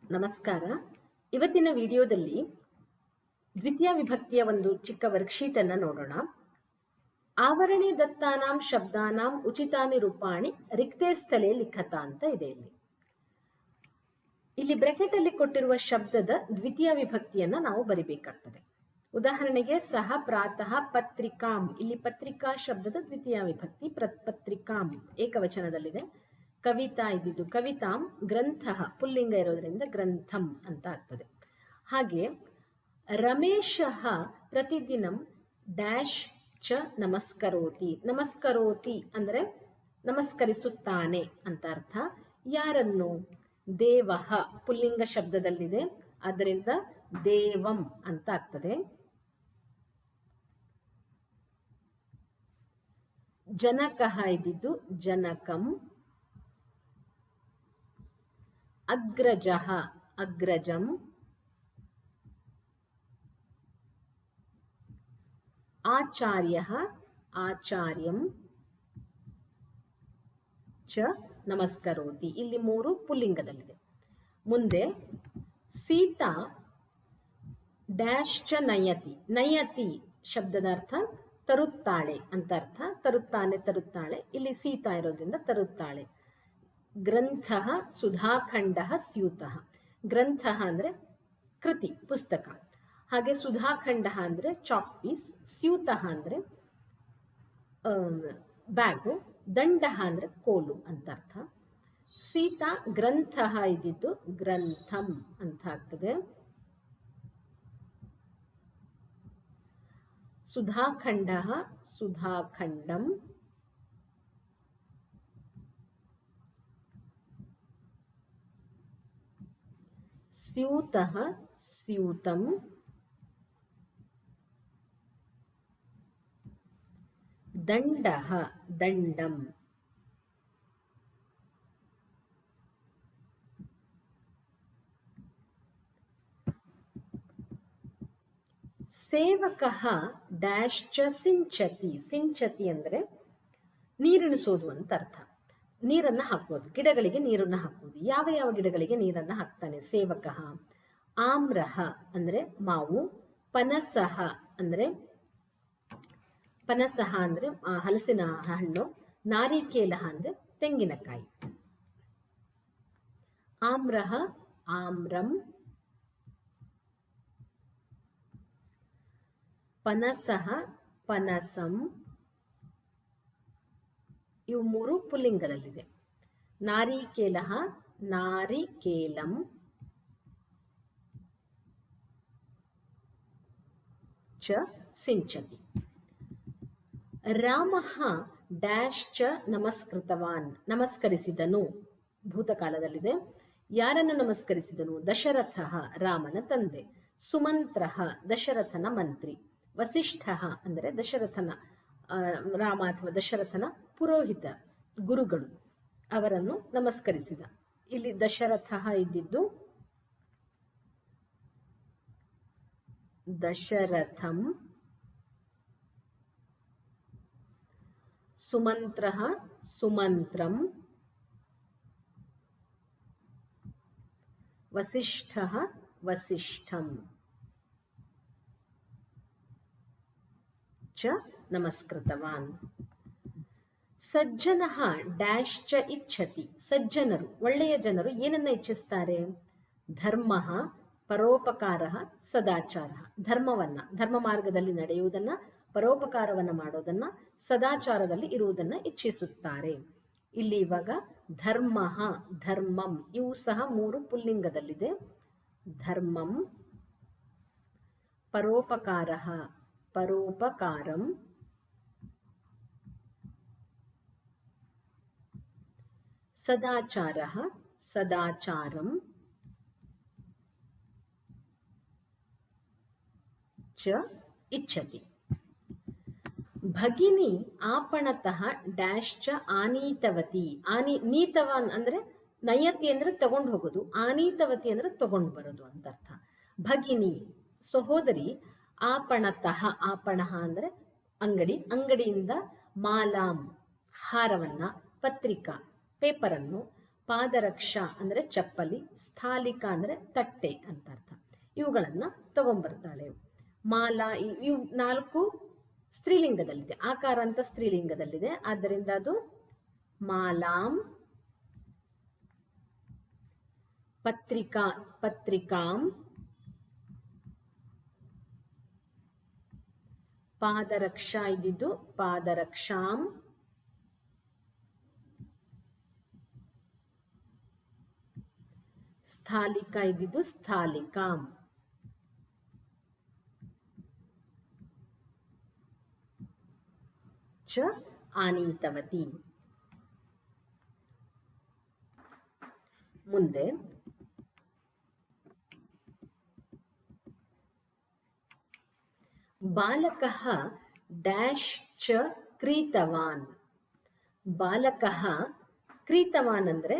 ನಮಸ್ಕಾರ. ಇವತ್ತಿನ ವಿಡಿಯೋದಲ್ಲಿ ದ್ವಿತೀಯ ವಿಭಕ್ತಿಯ ಒಂದು ಚಿಕ್ಕ ವರ್ಕ್ಶೀಟ್ ಅನ್ನು ನೋಡೋಣ. ಆವರಣಿ ದತ್ತಾನಾಂ ಶಬ್ದಾನಾಂ ಉಚಿತಾನಿ ರೂಪಾಣಿ ರಿಕ್ತೆ ಸ್ಥಳೇ ಲಿಖತ ಅಂತ ಇದೆ. ಇಲ್ಲಿ ಬ್ರಾಕೆಟ್ ಅಲ್ಲಿ ಕೊಟ್ಟಿರುವ ಶಬ್ದದ ದ್ವಿತೀಯ ವಿಭಕ್ತಿಯನ್ನ ನಾವು ಬರಿಬೇಕಾಗ್ತದೆ. ಉದಾಹರಣೆಗೆ ಸಹ ಪ್ರಾತಃ ಪತ್ರಿಕಾಂ, ಇಲ್ಲಿ ಪತ್ರಿಕಾ ಶಬ್ದದ ದ್ವಿತೀಯ ವಿಭಕ್ತಿ ಪತ್ರಿಕಾಂ ಏಕವಚನದಲ್ಲಿದೆ. ಕವಿತಾ ಇದ್ದಿದ್ದು ಕವಿತಾಂ, ಗ್ರಂಥ ಪುಲ್ಲಿಂಗ ಇರೋದ್ರಿಂದ ಗ್ರಂಥಂ ಅಂತ ಆಗ್ತದೆ. ಹಾಗೆ ರಮೇಶಃ ಪ್ರತಿದಿನಂ ಡ್ಯಾಶ್ ಚ ನಮಸ್ಕರೋತಿ. ನಮಸ್ಕರೋತಿ ಅಂದರೆ ನಮಸ್ಕರಿಸುತ್ತಾನೆ ಅಂತ ಅರ್ಥ. ಯಾರನ್ನು? ದೇವಃ ಪುಲ್ಲಿಂಗ ಶಬ್ದದಲ್ಲಿದೆ, ಆದ್ದರಿಂದ ದೇವಂ ಅಂತ ಆಗ್ತದೆ. ಜನಕಃ ಇದ್ದಿದ್ದು ಜನಕಂ. ಅಗ್ರಜಃ ಅಗ್ರಜಂ. ಆಚಾರ್ಯಃ ಆಚಾರ್ಯಂ ಚ ನಮಸ್ಕರೋತಿ. ಇಲ್ಲಿ 3 ಪುಲ್ಲಿಂಗದಲ್ಲಿದೆ. ಮುಂದೆ ಸೀತಾ ಡ್ಯಾಶ್ ಚ ನಯತಿ. ನಯತಿ ಶಬ್ದದ ಅರ್ಥ ತರುತ್ತಾಳೆ ಅಂತ ಅರ್ಥ. ತರುತ್ತಾನೆ, ತರುತ್ತಾಳೆ. ಇಲ್ಲಿ ಸೀತಾ ಇರೋದ್ರಿಂದ ತರುತ್ತಾಳೆ. ಗ್ರಂಥ ಸುಧಾಖಂಡ ಸ್ಯೂತಃ. ಗ್ರಂಥ ಅಂದರೆ ಕೃತಿ, ಪುಸ್ತಕ. ಹಾಗೆ ಸುಧಾಖಂಡ ಅಂದರೆ ಚಾಕ್ ಪೀಸ್. ಸ್ಯೂತಃ ಅಂದರೆ ಬ್ಯಾಗು. ದಂಡ ಅಂದರೆ ಕೋಲು ಅಂತ ಅರ್ಥ. ಸೀತಾ ಗ್ರಂಥ ಇದ್ದಿದ್ದು ಗ್ರಂಥಂ ಅಂತ ಆಗ್ತದೆ. ಸುಧಾಖಂಡ ಸುಧಾಖಂಡಂ. ಸ್ಯೂತಃ ಸ್ಯೂತಂ. ದಂಡಃ ದಂಡಂ. ಸೇವಕಃ ಡ್ಯಾಶ್ ಚ ಸಿಂಚತಿ. ಸಿಂಚತಿ ಅಂದರೆ ನೀರಿಣಿಸೋದು ಅಂತ ಅರ್ಥ. ನೀರನ್ನು ಹಾಕೋದು, ಗಿಡಗಳಿಗೆ ನೀರನ್ನು ಹಾಕೋದು. ಯಾವ ಯಾವ ಗಿಡಗಳಿಗೆ ನೀರನ್ನು ಹಾಕ್ತಾನೆ ಸೇವಕಃ? ಆಮ್ರಹ ಅಂದರೆ ಮಾವು. ಪನಸಹ ಅಂದರೆ ಪನಸಹ ಅಂದರೆ ಹಲಸಿನ ಹಣ್ಣು. ನಾರಿಕೇಲಹ ಅಂದರೆ ತೆಂಗಿನಕಾಯಿ. ಆಮ್ರಹ ಆಮ್ರಂ. ಪನಸಹ ಪನಸಂ. ಇವು 3 ಪುಲ್ಲಿಂಗದಲ್ಲಿದೆ. ನಾರಿಕೇಲಹ ನಾರಿಕೇಲಂ ಚ ಸಿಂಚತಿ. ರಾಮಃ ಡ್ಯಾಶ್ ಚ ನಮಸ್ಕೃತವಾನ್. ನಮಸ್ಕರಿಸಿದನು ಭೂತಕಾಲದಲ್ಲಿದೆ. ಯಾರನ್ನು ನಮಸ್ಕರಿಸಿದನು? ದಶರಥಃ ರಾಮನ ತಂದೆ. ಸುಮಂತ್ರಃ ದಶರಥನ ಮಂತ್ರಿ. ವಸಿಷ್ಠಃ ಅಂದರೆ ದಶರಥನ ರಾಮ ಅಥವಾ ದಶರಥನ ಪುರೋಹಿತ ಗುರುಗಳು, ಅವರನ್ನು ನಮಸ್ಕರಿಸಿದ. ಇಲ್ಲಿ ದಶರಥ ಇದ್ದಿದ್ದು ದಶರಥಂ. ಸುಮಂತ್ರಃ ಸುಮಂತ್ರಂ. ವಸಿಷ್ಠಃ ವಸಿಷ್ಠಂ ಚ ನಮಸ್ಕೃತವಾನ್. ಸಜ್ಜನಃ ಡ್ಯಾಶ್ ಚ ಇಚ್ಛತಿ. ಸಜ್ಜನರು, ಒಳ್ಳೆಯ ಜನರು ಏನನ್ನ ಇಚ್ಛಿಸ್ತಾರೆ? ಧರ್ಮಃ ಪರೋಪಕಾರಃ ಸದಾಚಾರಃ. ಧರ್ಮವನ್ನ, ಧರ್ಮ ಮಾರ್ಗದಲ್ಲಿ ನಡೆಯುವುದನ್ನ, ಪರೋಪಕಾರವನ್ನ ಮಾಡೋದನ್ನ, ಸದಾಚಾರದಲ್ಲಿ ಇರುವುದನ್ನ ಇಚ್ಛಿಸುತ್ತಾರೆ. ಇಲ್ಲಿ ಇವಾಗ ಧರ್ಮಃ ಧರ್ಮಂ ಇವು ಸಹ 3 ಪುಲ್ಲಿಂಗದಲ್ಲಿದೆ. ಧರ್ಮಂ. ಪರೋಪಕಾರಃ ಪರೋಪಕಾರಂ. ಸದಾಚಾರಃ ಸದಾಚಾರಂ ಚ ಇಚ್ಛತಿ. ಭಗಿನಿ ಆಪಣತಃ ಡ್ಯಾಶ್ ಚ ಆನೀತವತಿ. ನೀತವಾನ್ ಅಂದ್ರೆ ನಯತಿ ಅಂದ್ರೆ ತಗೊಂಡು ಹೋಗೋದು. ಆನೀತವತಿ ಅಂದ್ರೆ ತಗೊಂಡು ಬರೋದು ಅಂತ ಅರ್ಥ. ಭಗಿನಿ ಸಹೋದರಿ. ಆಪಣತಃ, ಆಪಣಃ ಅಂದರೆ ಅಂಗಡಿ, ಅಂಗಡಿಯಿಂದ ಮಾಲಾಂ ಹಾರವನ್ನ, ಪತ್ರಿಕಾ ಪೇಪರನ್ನು, ಪಾದರಕ್ಷ ಅಂದರೆ ಚಪ್ಪಲಿ, ಸ್ಥಾಲಿಕ ಅಂದರೆ ತಟ್ಟೆ ಅಂತ ಅರ್ಥ. ಇವುಗಳನ್ನು ತಗೊಂಡ್ಬರ್ತಾಳೆ. ಮಾಲಾ, ಇವು 4 ಸ್ತ್ರೀಲಿಂಗದಲ್ಲಿದೆ. ಆಕಾರ ಅಂತ ಸ್ತ್ರೀಲಿಂಗದಲ್ಲಿದೆ, ಆದ್ದರಿಂದ ಅದು ಮಾಲಾಂ, ಪತ್ರಿಕಾಂ, ಪಾದರಕ್ಷ ಇದ್ದಿದ್ದು ಪಾದರಕ್ಷಾಂ, ಸ್ಥಾಲಿಕ ಇದ್ದಿದ್ದು ಸ್ಥಾಲಿಕಾಂ. ಚ ಆನೀತವತಿ. ಮುಂದೆ ಬಾಲಕಃ ಡ್ಯಾಶ್ ಚ ಕ್ರೀತವಾನ್. ಬಾಲಕಃ ಕ್ರೀತವಾನ್ ಅಂದರೆ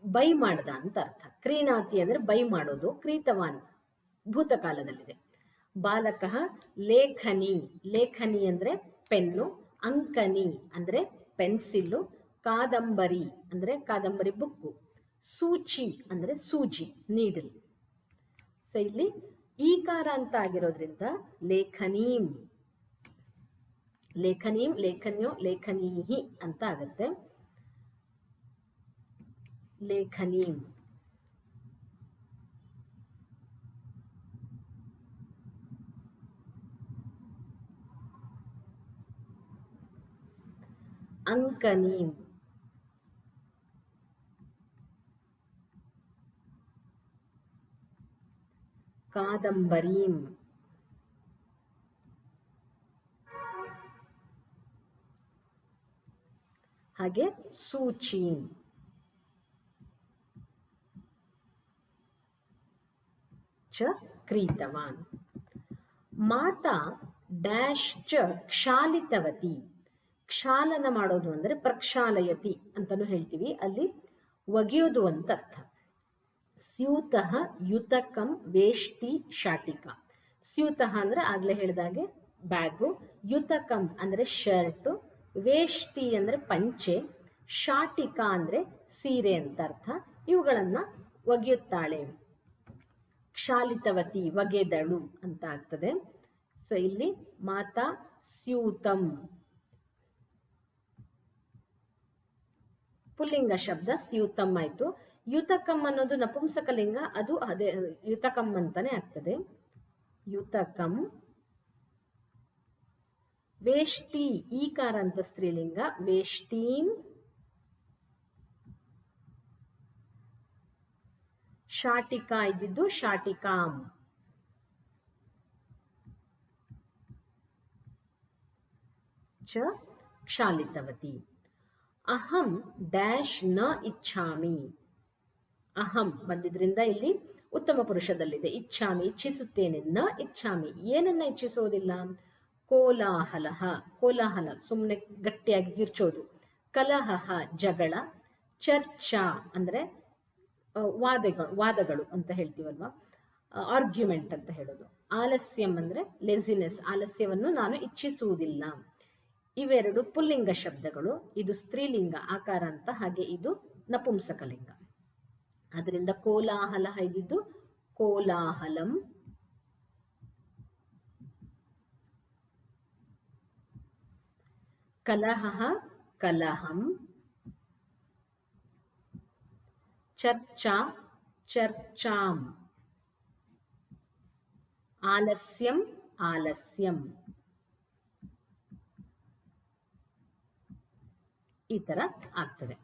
ಬೈ ಮಾಡ್ದ ಅಂತ ಅರ್ಥ. ಕ್ರೀಣಾತಿ ಅಂದರೆ ಬೈ ಮಾಡೋದು. ಕ್ರೀತವಾನ್ ಭೂತಕಾಲದಲ್ಲಿದೆ. ಬಾಲಕಃ ಲೇಖನಿ, ಲೇಖನಿ ಅಂದರೆ ಪೆನ್ನು. ಅಂಕನಿ ಅಂದರೆ ಪೆನ್ಸಿಲ್ಲು. ಕಾದಂಬರಿ ಅಂದರೆ ಕಾದಂಬರಿ ಬುಕ್ಕು. ಸೂಚಿ ಅಂದರೆ ಸೂಜಿ, ನೀಡಲ್. ಸೊ ಇಲ್ಲಿ ಈಕಾರ ಅಂತ ಆಗಿರೋದ್ರಿಂದ ಲೇಖನೀಂ, ಲೇಖನೀಂ, ಲೇಖನ್ಯೋ, ಲೇಖನೀಹಿ ಅಂತ ಆಗುತ್ತೆ. ಲೇಖನೀಂ. ಅಂಕನೀಂ. ಕಾದಂಬರೀಂ. ಹಾಗೆ ಸೂಚೀಂ. ಚ ಕ್ರೀತವಾನ್. ಮಾತಾ ಡ್ಯಾಶ್ ಚ ಕ್ಷಾಲಿತವತಿ. ಕ್ಷಾಲನ ಮಾಡೋದು ಅಂದರೆ ಪ್ರಕ್ಷಾಲಯತಿ ಅಂತಲೂ ಹೇಳ್ತೀವಿ. ಅಲ್ಲಿ ಒಗೆಯೋದು ಅಂತ ಅರ್ಥ. ಸ್ಯೂತಃ ಯುತಕಂ ವೇಷ್ಟಿ ಶಾಟಿಕ. ಸ್ಯೂತಃ ಅಂದರೆ ಆಗಲೇ ಹೇಳಿದಾಗೆ ಬ್ಯಾಗು. ಯುತಕಂ ಅಂದರೆ ಶರ್ಟು. ವೇಷ್ಟಿ ಅಂದರೆ ಪಂಚೆ. ಶಾಟಿಕ ಅಂದರೆ ಸೀರೆ ಅಂತ ಅರ್ಥ. ಇವುಗಳನ್ನು ಒಗೆಯುತ್ತಾಳೆ. ಕ್ಷಾಲಿತವತಿ ಒಗೆದಳು ಅಂತ ಆಗ್ತದೆ. ಸೊ ಇಲ್ಲಿ ಮಾತಾ ಸ್ಯೂತಂ ಪುಲ್ಲಿಂಗ ಶಬ್ದ, ಸ್ಯೂತಂ ಆಯಿತು. ಯುತಕಂ ಅನ್ನೋದು ನಪುಂಸಕಲಿಂಗ, ಅದು ಅದೇ ಯುತಕಂ ಅಂತಾನೆ ಆಗ್ತದೆ. ಯುತಕಂ. ವೇಷ್ಟಿ ಈಕಾರ ಅಂತ ಸ್ತ್ರೀಲಿಂಗ. ವೇಷ್ಟೀಂ. ಶಾಟಿಕಾ ಇದ್ದಿದ್ದು ಶಾಟಿಕಾಂ. ಚ ಕ್ಷಾಲಿತವತಿ. ಅಹಂ ಡ್ಯಾಶ್ ನ ಇಚ್ಛಾಮಿ. ಅಹಂ ಬಂದಿದ್ರಿಂದ ಇಲ್ಲಿ ಉತ್ತಮ ಪುರುಷದಲ್ಲಿದೆ. ಇಚ್ಛಾಮಿ ಇಚ್ಛಿಸುತ್ತೇನೆ. ನ ಇಚ್ಛಾಮಿ ಏನನ್ನ ಇಚ್ಛಿಸೋದಿಲ್ಲ. ಕೋಲಾಹಲ, ಕೋಲಾಹಲ ಸುಮ್ಮನೆ ಗಟ್ಟಿಯಾಗಿ ಕಿರ್ಚೋದು. ಕಲಹ ಜಗಳ. ಚರ್ಚಾ ಅಂದರೆ ವಾದಗಳು ಅಂತ ಹೇಳ್ತೀವಲ್ವ, ಆರ್ಗ್ಯುಮೆಂಟ್ ಅಂತ ಹೇಳೋದು. ಆಲಸ್ಯಂ ಅಂದರೆ ಲೆಸಿನೆಸ್, ಆಲಸ್ಯವನ್ನು ನಾನು ಇಚ್ಛಿಸುವುದಿಲ್ಲ. ಇವೆರಡು ಪುಲ್ಲಿಂಗ ಶಬ್ದಗಳು. ಇದು ಸ್ತ್ರೀಲಿಂಗ ಆಕಾರ ಅಂತ, ಹಾಗೆ ಇದು ನಪುಂಸಕಲಿಂಗ. ಅದರಿಂದ ಕೋಲಾಹಲ ಇದ್ದಿದ್ದು ಕೋಲಾಹಲಂ. ಕಲಹ ಕಲಹಂ. ಚರ್ಚಾ ಚರ್ಚಾಂ. ಆಲಸ್ಯಂ ಆಲಸ್ಯಂ. ಈ ತರ ಆಗ್ತದೆ.